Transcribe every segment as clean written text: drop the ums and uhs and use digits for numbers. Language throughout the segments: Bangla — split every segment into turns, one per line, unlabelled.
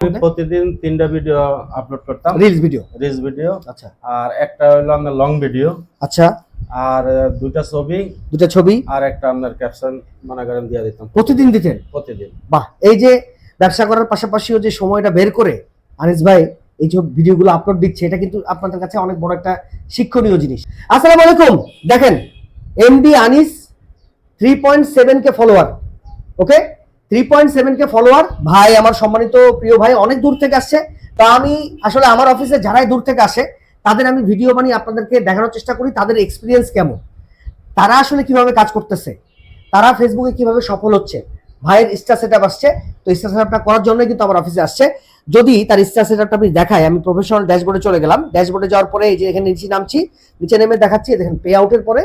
প্রতিদিন 3টা ভিডিও আপলোড করতাম, রিলস ভিডিও।
আচ্ছা।
আর একটা হলো আমরা লং ভিডিও।
আচ্ছা।
আর দুইটা ছবি আর একটা আপনার ক্যাপশন মনে করেন দিয়ে দিতাম।
প্রতিদিন দিতেন?
প্রতিদিন।
বাহ, এই যে ব্যবসা করার পাশাপাশিও যে সময়টা বের করে আনিস ভাই এই যে ভিডিওগুলো আপলোড দিচ্ছে, এটা কিন্তু আপনাদের কাছে অনেক বড় একটা শিক্ষণীয় জিনিস। আসসালামু আলাইকুম। দেখেন, এমডি আনিস 3.7 কে ফলোয়ার। ওকে, 3.7 কে ফলোয়ার। ভাই আমার সম্মানিত প্রিয় ভাই অনেক দূর থেকে আসছে। তা আমি আসলে আমার অফিসে যারাই দূর থেকে আসে তাদের আমি ভিডিও বানিয়ে আপনাদেরকে দেখানোর চেষ্টা করি তাদের এক্সপিরিয়েন্স কেমন, তারা আসলে কিভাবে কাজ করতেছে, তারা ফেসবুকে কিভাবে সফল হচ্ছে। ভাইয়ের স্টার সেটআপ আসছে, তো স্টার সেটআপটা করার জন্যই কিন্তু আমার অফিসে আসছে। যদি তার স্টার সেটআপটা আমি দেখাই, আমি প্রফেশনাল ড্যাশবোর্ডে চলে গেলাম। ড্যাশবোর্ডে যাওয়ার পরে এই যে এখানে নিচে নামছি, নিচে নেমে দেখাচ্ছি দেখেন পে আউটের পরে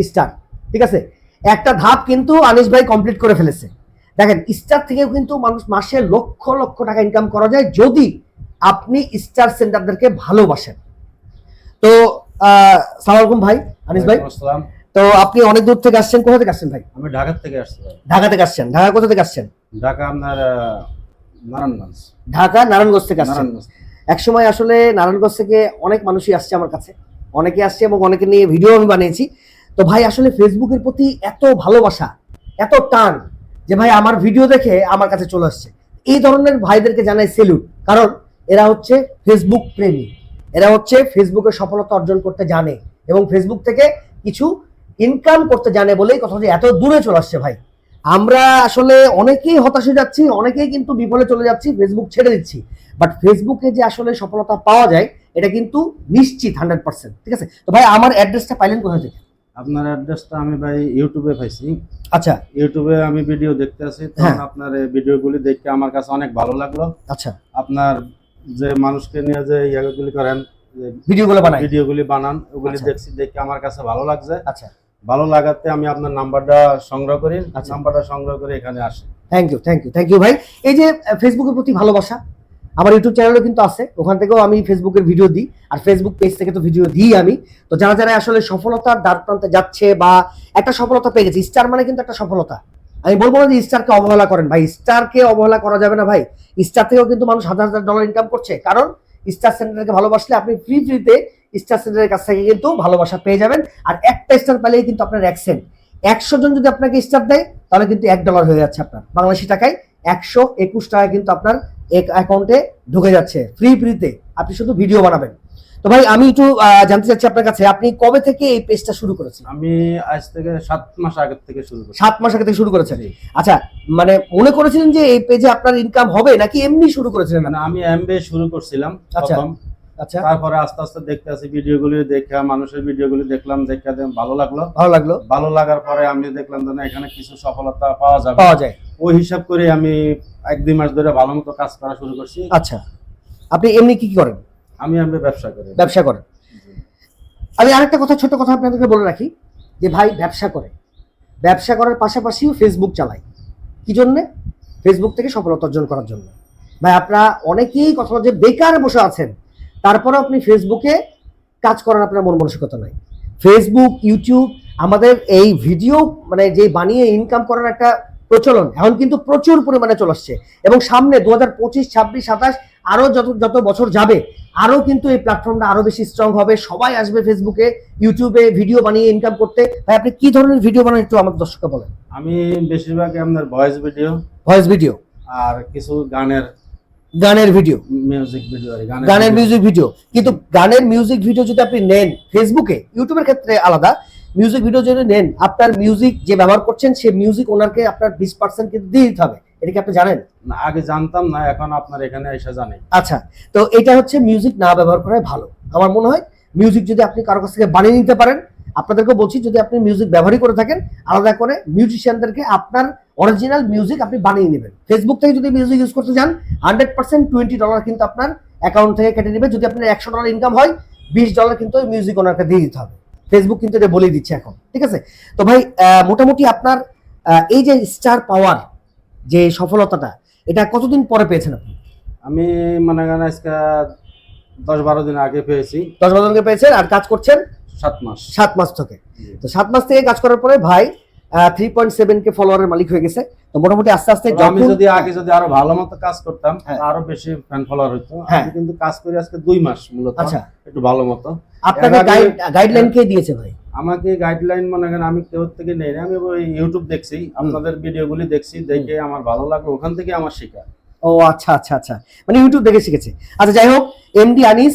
স্টার। ঠিক আছে, একটা ধাপ কিন্তু আনিস ভাই কমপ্লিট করে ফেলেছে। দেখেন, স্টার থেকেও কিন্তু মানুষ মাসে লক্ষ লক্ষ টাকা ইনকাম করা যায় যদি আপনি স্টার সেন্টারদেরকে ভালোবাসেন। তো সালাম আলাইকুম ভাই আনিস ভাই। তো আপনি অনেক দূর থেকে আসছেন, কোথা থেকে আসছেন ভাই?
আমি ঢাকা থেকে আসছি ভাই।
ঢাকা থেকে আসছেন? ঢাকা কোথা থেকে আসছেন?
ঢাকা আপনার নারায়ণগঞ্জ।
ঢাকা নারায়ণগঞ্জ থেকে আসছেন। এক সময় আসলে নারায়ণগঞ্জ থেকে অনেক মানুষই আসছে আমার কাছে, অনেকে আসছে এবং অনেকে নিয়ে ভিডিও আমি বানিয়েছি। তো ভাই আসলে ফেসবুকের প্রতি এত ভালোবাসা, এত টান যে ভাই আমার ভিডিও দেখে আমার কাছে চলে আসছে। এই ধরনের ভাইদেরকে জানাই সেলুট, কারণ এরা হচ্ছে ফেসবুক প্রেমী, এরা হচ্ছে ফেসবুকে সফলতা অর্জন করতে জানে এবং ফেসবুক থেকে কিছু ইনকাম করতে জানে বলেই কথা যে এত দূরে চলে আসছে। ভাই আমরা আসলে অনেকেই হতাশে যাচ্ছি, অনেকেই কিন্তু বিফলে চলে যাচ্ছি, ফেসবুক ছেড়ে দিচ্ছি। বাট ফেসবুকে যে আসলে সফলতা পাওয়া যায় এটা কিন্তু নিশ্চিত 100%। ঠিক আছে, তো ভাই আমার অ্যাড্রেসটা পাইলেন কোথা থেকে?
আপনার অ্যাড্রেসটা আমি ভাই ইউটিউবে পাইছি।
আচ্ছা।
ইউটিউবে আমি ভিডিও দেখতে আছি, তখন আপনার এই ভিডিওগুলি দেখে আমার কাছে অনেক ভালো লাগলো।
আচ্ছা।
আপনার যে মানুষকে নিয়ে যে ইয়াগুলি করেন,
ভিডিওগুলি
বানান, ওগুলি দেখছি, দেখে আমার কাছে ভালো লাগছে।
আচ্ছা।
ভালো লাগাতে আমি আপনার নাম্বারটা সংগ্রহ করি, নাম্বারটা সংগ্রহ করে এখানে আসি।
থ্যাংক ইউ ভাই। এই যে ফেসবুকের প্রতি ভালোবাসা, আমার ইউটিউব চ্যানেলও কিন্তু আছে, ওখান থেকেও আমি ফেসবুকের ভিডিও দিই, আর ফেসবুক পেজ থেকে তো ভিডিও দিই আমি। তো যারা যারা আসলে সফলতার দ্বার প্রান্তে যাচ্ছে বা একটা সফলতা পেয়ে গেছে, স্টার মানে কিন্তু একটা সফলতা। আমি বলবো না যে স্টারকে অবহেলা করেন, ভাই স্টারকে অবহেলা করা যাবে না। ভাই স্টার থেকেও কিন্তু মানুষ হাজার হাজার ডলার ইনকাম করছে, কারণ স্টার সেন্টারকে ভালোবাসলে আপনি ফ্রিতে স্টার সেন্টারের কাছ থেকে কিন্তু ভালোবাসা পেয়ে যাবেন। আর একটা স্টার পেলেই কিন্তু আপনার 1 সেন্ট। 100 জন যদি আপনাকে স্টার দেয় তাহলে কিন্তু $1 হয়ে যাচ্ছে আপনার বাংলাদেশি টাকায় 121 টাকা কিন্তু আপনার অ্যাকাউন্টে ঢুকে যাচ্ছে ফ্রিতে, আপনি শুধু ভিডিও বানাবেন। তো ভাই আমি একটু জানতে চাচ্ছি আপনার কাছে, আপনি কবে থেকে এই পেজটা শুরু করেছেন?
আমি আজ থেকে 7 মাস আগে থেকে শুরু করেছি।
7 মাস আগে থেকে শুরু করেছেন? আচ্ছা, মানে মনে করেছিলেন যে এই পেজে আপনার ইনকাম হবে নাকি এমনি শুরু করেছিলেন?
না, আমি এমবিএ শুরু করছিলাম প্রথম।
আচ্ছা।
তারপরে আস্তে আস্তে দেখতে আসি ভিডিওগুলি, দেখা মানুষের ভিডিওগুলি দেখলাম, দেখে ভালো লাগলো। ভালো লাগার পরে আমি দেখলাম যে না, এখানে কিছু সফলতা পাওয়া যায়। ওই হিসাব করে আমি 1-2 মাস ধরে ভালো মতো কাজ করা শুরু করছি।
আচ্ছা, আপনি এমনি কি করেন?
আমি ব্যবসা করেন।
আমি আরেকটা কথা, ছোট কথা আপনাদেরকে বলে রাখি যে ভাই ব্যবসা করার পাশাপাশিও ফেসবুক চালায়। কি জন্যে? ফেসবুক থেকে সফলতা অর্জন করার জন্য। ভাই আপনারা অনেকেই কথা যে বেকার বসে আছেন, তারপরে আপনি ফেসবুকে কাজ করার আপনার মন মানসিকতা নাই। ফেসবুক, ইউটিউব, আমাদের এই ভিডিও মানে যে বানিয়ে ইনকাম করার একটা প্রচলন এখন কিন্তু প্রচুর পরিমাণে চলে আসছে, এবং সামনে 2025, 26, 27 আরো যত বছর যাবে আরো কিন্তু এই প্ল্যাটফর্মটা আরো বেশি স্ট্রং হবে। সবাই আসবে ফেসবুকে, ইউটিউবে ভিডিও বানিয়ে ইনকাম করতে। ভাই আপনি কি ধরনের ভিডিও বানান একটু আমাদের দর্শককে বলেন।
আমি বেশিরভাগই আপনার ভয়েস ভিডিও আর কিছু
গানের ভিডিও, মিউজিক ভিডিও। কিন্তু গানের মিউজিক ভিডিও যদি আপনি নেন ফেসবুকে, ইউটিউবের ক্ষেত্রে আলাদা, মিউজিক ভিডিও যদি নেন, আপনার মিউজিক যে ব্যবহার করছেন সে মিউজিক ওনারকে আপনার 20% কিন্তু দিয়ে দিতে হবে। এটা কি আপনি জানেন?
না, আগে জানতাম না, এখন আপনার এখানে এসে জানি।
আচ্ছা, তো এটা হচ্ছে মিউজিক না ব্যবহার করাই ভালো আমার মনে হয়। মিউজিক যদি আপনি কারো কাছ থেকে বানিয়ে নিতে পারেন, আপনাদেরকে বলছি যদি আপনি মিউজিক ব্যবহারই করে থাকেন, আলাদা করে মিউজিশিয়ানদেরকে আপনার অরিজিনাল মিউজিক আপনি বানিয়ে নেবেন। ফেসবুক থেকে যদি মিউজিক ইউজ করতে যান 100% $20 কিন্তু আপনার অ্যাকাউন্ট থেকে কেটে নেবে। যদি আপনার $100 ইনকাম হয়, $20 কিন্তু ওই মিউজিক ওনারকে দিয়ে দিতে হবে। ফেসবুক কিন্তু এটা বলে দিচ্ছে এখন। ঠিক আছে, তো ভাই মোটামুটি আপনার এই যে স্টার পাওয়ার যে সফলতাটা, এটা কতদিন পরে পেয়েছেন আপনি?
আমি মনে করেন আজকে 10-12 দিন আগে পেয়েছি।
10-12 দিন আগে পেয়েছেন, আর কাজ করছেন
7 মাস
থেকে। তো 7 মাস থেকে কাজ করার পরে ভাই 3.7 কে ফলোয়ারের মালিক হয়ে গেছে। তো তো মোটামুটি আস্তে আস্তে
আমি যদি আগে যদি আরো ভালো মতো কাজ করতাম আরো বেশি ফ্যান ফলোয়ার হইতো। আমি কিন্তু কাজ করি আজকে 2 মাস মূলত।
আচ্ছা,
একটু ভালো মতো।
আপনাকে গাইডলাইন কে দিয়েছে ভাই?
আমাকে গাইডলাইন মনে করেন আমি কেউ থেকে নেই, আমি ওই ইউটিউব দেখছি, আপনাদের ভিডিওগুলি দেখছি, দেখে আমার ভালো লাগলো, ওখান থেকে আমার শেখা।
ও আচ্ছা আচ্ছা আচ্ছা, মানে ইউটিউব দেখে শিখেছে। আচ্ছা যাই হোক, এমডি আনিস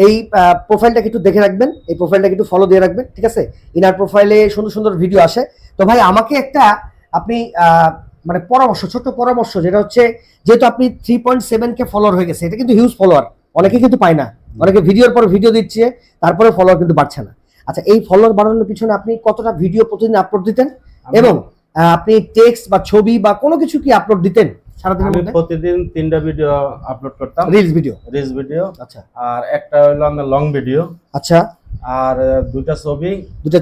এই প্রোফাইলটাকে একটু দেখে রাখবেন, এই প্রোফাইলটাকে একটু ফলো দিয়ে রাখবেন, ঠিক আছে? ইনার প্রোফাইলে সুন্দর সুন্দর ভিডিও আসে। তো ভাই আমাকে একটা আপনি মানে পরামর্শ, ছোট্ট পরামর্শ, যেটা হচ্ছে যেহেতু আপনি 3.7K ফলোয়ার হয়ে গেছে, এটা কিন্তু হিউজ ফলোয়ার, অনেকে কিন্তু পায় না, অনেকে ভিডিওর পর ভিডিও দিচ্ছে তারপরে ফলোয়ার কিন্তু বাড়ছে না। আচ্ছা, এই ফলোয়ার বাড়ানোর পিছনে আপনি কতটা ভিডিও প্রতিদিন আপলোড দিতেন এবং আপনি টেক্সট বা ছবি বা কোনো কিছু কি আপলোড দিতেন সারাদিনের মধ্যে?
প্রতিদিন 3টা ভিডিও আপলোড করতাম,
রিলস ভিডিও। আচ্ছা,
আর একটা হলো আপনার লং ভিডিও।
আচ্ছা,
আর 2টা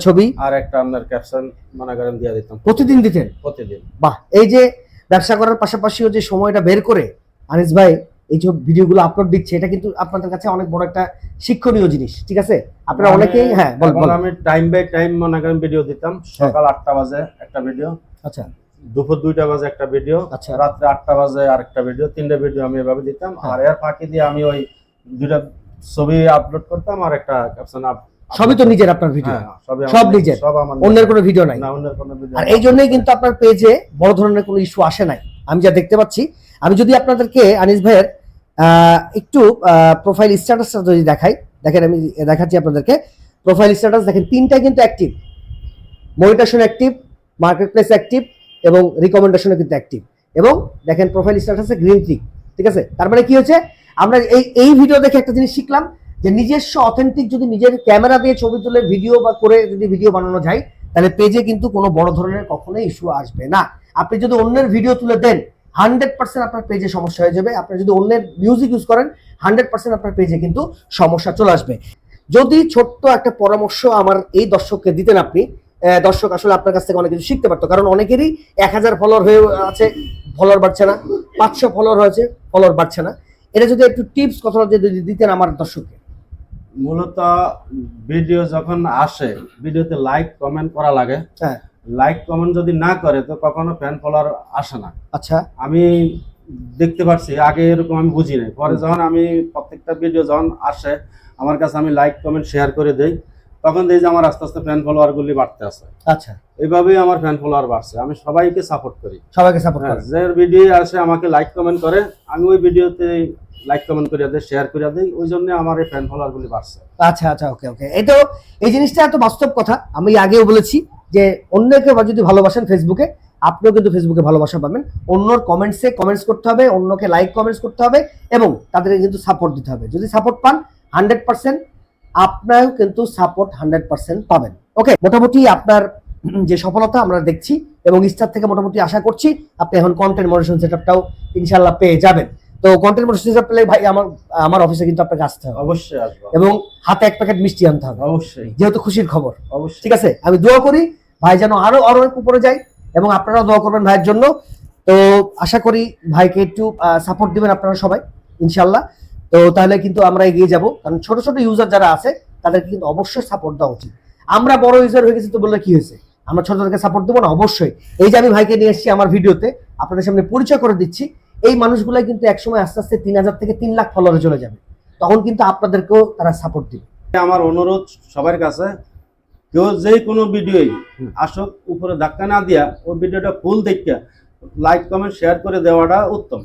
ছবি আর একটা আপনার ক্যাপশন মনে করেন দিয়ে দিতাম।
প্রতিদিন দিতেন?
প্রতিদিন।
বাহ, এই যে ব্যবসা করার পাশাপাশিও যে সময়টা বের করে আনিস ভাই এই যে ভিডিওগুলো আপলোড দিচ্ছে, এটা কিন্তু আপনাদের কাছে অনেক বড় একটা শিক্ষণীয় জিনিস, ঠিক আছে? আপনারা অনেকেই বলেন।
আমি টাইম বাই টাইম মনে করেন ভিডিও দিতাম। সকাল 8টা বাজে একটা ভিডিও,
আচ্ছা,
দুপুর 2টা বাজে একটা ভিডিও,
আচ্ছা,
রাত্রে 8টা বাজে আরেকটা ভিডিও, 3টা ভিডিও আমি এভাবে দিতাম। আর এর ফাঁকি দিয়ে আমি ওই 2টা ছবি আপলোড করতাম আর একটা ক্যাপশন।
সবই তো নিজের, আপনার ভিডিও সব নিজের, অন্যের কোনো ভিডিও নাই। আর এই জন্যই কিন্তু আপনার পেজে বড় ধরনের কোনো ইস্যু আসে নাই, আমি যা দেখতে পাচ্ছি। আমি যদি আপনাদেরকে আনিস ভাইয়ের একটু প্রোফাইল স্ট্যাটাসটা যদি দেখাই, দেখেন আমি দেখাচ্ছি আপনাদেরকে। প্রোফাইল স্ট্যাটাস দেখেন, 3টাই কিন্তু active, monetisation active, market place active এবং রিকমেন্ডেশনও কিন্তু অ্যাক্টিভ। এবং দেখেন প্রোফাইল স্ট্যাটাসে গ্রিন টিক, ঠিক আছে? তার মানে কি হচ্ছে, আমরা এই ভিডিও দেখে একটা জিনিস শিখলাম যে নিজস্ব অথেন্টিক যদি নিজের ক্যামেরা দিয়ে ছবি তুলে ভিডিও বা করে যদি ভিডিও বানানো যায়, তাহলে পেজে কিন্তু কোনো বড় ধরনের কখনোই ইস্যু আসবে না। আপনি যদি অন্যের ভিডিও তুলে দেন 100% আপনার পেজে সমস্যা হয়ে যাবে। আপনি যদি অন্যের মিউজিক ইউজ করেন 100% আপনার পেজে কিন্তু সমস্যা চলে আসবে। যদি ছোট্ট একটা পরামর্শ আমার এই দর্শককে দিতেন আপনি, দর্শক আসলে আপনার কাছ থেকে অনেক কিছু শিখতে পারতো। কারণ অনেকেরই 1000 ফলোয়ার হয়ে আছে, ফলোয়ার বাড়ছে না, 500 ফলোয়ার হয়েছে, ফলোয়ার বাড়ছে না। এটা যদি একটু টিপস কথা যদি দিতেন আমার দর্শককে।
মূলত ভিডিও যখন আসে, ভিডিওতে লাইক কমেন্ট করা লাগে। লাইক কমেন্ট যদি না করে তো কখনো ফ্যান ফলোয়ার আসে না।
আচ্ছা,
আমি দেখতে পাচ্ছি, আগে এরকম আমি বুঝি নাই। পরে যখন আমি প্রত্যেকটা ভিডিও যখন আসে আমার কাছে, আমি লাইক কমেন্ট শেয়ার করে দেই, তখন দেখি যে আমার আস্তে আস্তে ফ্যান ফলোয়ার গুলি বাড়তে আছে।
আচ্ছা,
এইভাবেই আমার ফ্যান ফলোয়ার বাড়ছে। আমি সবাইকে সাপোর্ট করি,
করি।
যে ভিডিও আসে আমাকে লাইক কমেন্ট করে, আমি ওই ভিডিওতে লাইক কমেন্ট করে দেই, শেয়ার করে দেই, ওই জন্য আমার এই ফ্যান ফলোয়ার গুলি বাড়ছে।
আচ্ছা আচ্ছা, ওকে ওকে। এই জিনিসটা এত বাস্তব কথা। আমি আগেও বলেছি যে অন্যকে যদি ভালোবাসেন ফেসবুকে, আপনিও কিন্তু ফেসবুকে ভালোবাসা পাবেন। অন্যর কমেন্টসে কমেন্টস করতে হবে, অন্যকে লাইক কমেন্টস করতে হবে এবং তাদেরকে কিন্তু সাপোর্ট দিতে হবে। যদি সাপোর্ট পান 100% আপনারও কিন্তু সাপোর্ট 100% পাবেন। ওকে, মোটামুটি আপনার যে সফলতা আমরা দেখছি এবং স্টার থেকে মোটামুটি আশা করছি আপনি এখন কন্টেন্ট মডারেশন সেটআপটাও ইনশাআল্লাহ পেয়ে যাবেন। তো কন্টেন্ট মডারেশন সেটআপ পেলে ভাই আমার অফিসে কিন্তু আপনাকে আসতে হবে।
অবশ্যই আসবো।
এবং হাতে 1 প্যাকেট মিষ্টি আনতে হবে।
অবশ্যই,
যেহেতু খুশির খবর।
অবশ্যই, ঠিক
ঠিক আছে? আমি দোয়া করি ভাই যেন আরো অনেক উপরে যায় এবং আপনারাও দোয়া করবেন ভাইয়ের জন্য। তো আশা করি ভাইকে একটু সাপোর্ট দিবেন আপনারা সবাই ইনশাআল্লাহ। তো তাহলে কিন্তু আমরা এগিয়ে যাব। কারণ ছোট ছোট ইউজার যারা আছে তাদেরকে কিন্তু অবশ্যই সাপোর্ট দেওয়া উচিত। আমরা বড় ইউজার হয়ে গেছি তো বললে কি হয়েছে, আমরা ছোটদেরকে সাপোর্ট দেবো না? অবশ্যই। এই যে আমি ভাইকে নিয়ে এসেছি আমার ভিডিওতে, আপনাদের সামনে পরিচয় করে দিচ্ছি, এই মানুষগুলাই কিন্তু একসময় আস্তে আস্তে 3000 থেকে 3 লাখ ফলোয়ারে চলে যাবে। তখন কিন্তু আপনাদেরকেও তারা সাপোর্ট দিবে।
আমার অনুরোধ সবার কাছে, কেউ যে কোনো ভিডিওই আসুক, উপরে ধাক্কা না দিয়া ওই ভিডিওটা ফুল দেখে লাইক কমেন্ট শেয়ার করে দেওয়াটা উত্তম।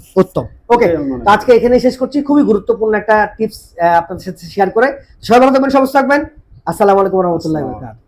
ওকে, আজকে এখানে শেষ করছি। খুবই গুরুত্বপূর্ণ একটা টিপস আপনাদের সাথে শেয়ার করে। সবাই ভালো থাকবেন, সুস্থ থাকবেন। আসসালামু আলাইকুম ওয়া রাহমাতুল্লাহি ওয়া বারাকাতুহু।